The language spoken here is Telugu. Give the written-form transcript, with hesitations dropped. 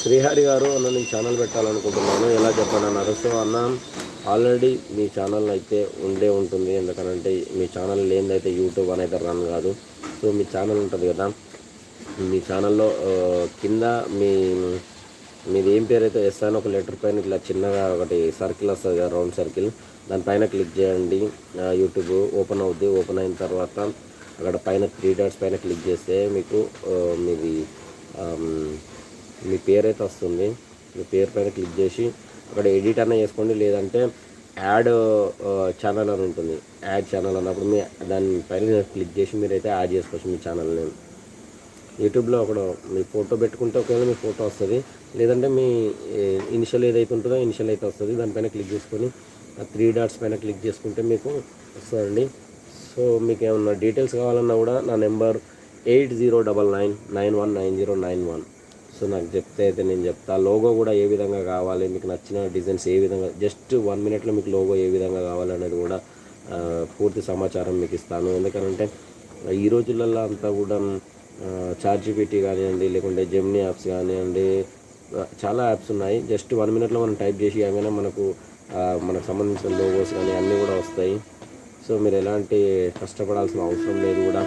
శ్రీహరి గారు అన్న నేను ఛానల్ పెట్టాలనుకుంటున్నాను, ఎలా చెప్పండి అన్నారు. సో అన్న ఆల్రెడీ మీ ఛానల్ అయితే ఉండే ఉంటుంది, ఎందుకనంటే మీ ఛానల్ లేనిదైతే యూట్యూబ్ అనేది రన్ కాదు. సో మీ ఛానల్ ఉంటుంది కదా, మీ ఛానల్లో కింద మీది ఏం పేరు అయితే ఎస్ అని ఒక లెటర్ పైన ఇట్లా చిన్నగా ఒకటి సర్కిల్ వస్తుంది కదా, రౌండ్ సర్కిల్, దానిపైన క్లిక్ చేయండి. యూట్యూబ్ ఓపెన్ అవుద్ది. ఓపెన్ అయిన తర్వాత అక్కడ పైన 3 డాట్స్ పైన క్లిక్ చేస్తే మీకు మీది మీ పేరు అయితే వస్తుంది. మీ పేరు పైన క్లిక్ చేసి అక్కడ ఎడిట్ అన్న చేసుకోండి, లేదంటే యాడ్ ఛానల్ అని ఉంటుంది. యాడ్ ఛానల్ అన్నప్పుడు మీ దానిపైన క్లిక్ చేసి మీరైతే యాడ్ చేసుకోవచ్చు మీ ఛానల్ని. యూట్యూబ్లో అక్కడ మీ ఫోటో పెట్టుకుంటే ఒకవేళ మీ ఫోటో వస్తుంది, లేదంటే మీ ఇనిషియల్ ఏదైతే ఉంటుందో ఇనిషియల్ అయితే వస్తుంది. దానిపైన క్లిక్ చేసుకొని ఆ 3 డాట్స్ పైన క్లిక్ చేసుకుంటే మీకు వస్తుందండి. సో మీకు ఏమన్నా డీటెయిల్స్ కావాలన్నా కూడా నా నెంబర్ 8099919091. సో నాకు చెప్తే అయితే నేను చెప్తా. లోగో కూడా ఏ విధంగా కావాలి, మీకు నచ్చిన డిజైన్స్ ఏ విధంగా, జస్ట్ 1 మినిట్లో మీకు లోగో ఏ విధంగా కావాలనేది కూడా పూర్తి సమాచారం మీకు ఇస్తాను. ఎందుకంటే ఈ రోజులలో అంతా కూడా చాట్‌జీపీటీ కానివ్వండి, లేకుంటే జెమినీ యాప్స్ కానివ్వండి, చాలా యాప్స్ ఉన్నాయి. జస్ట్ 1 మినిట్లో మనం టైప్ చేసి ఏమైనా మనకు సంబంధించిన లోగోస్ కానీ అన్నీ కూడా వస్తాయి. సో మీరు ఎలాంటి కష్టపడాల్సిన అవసరం లేదు కూడా.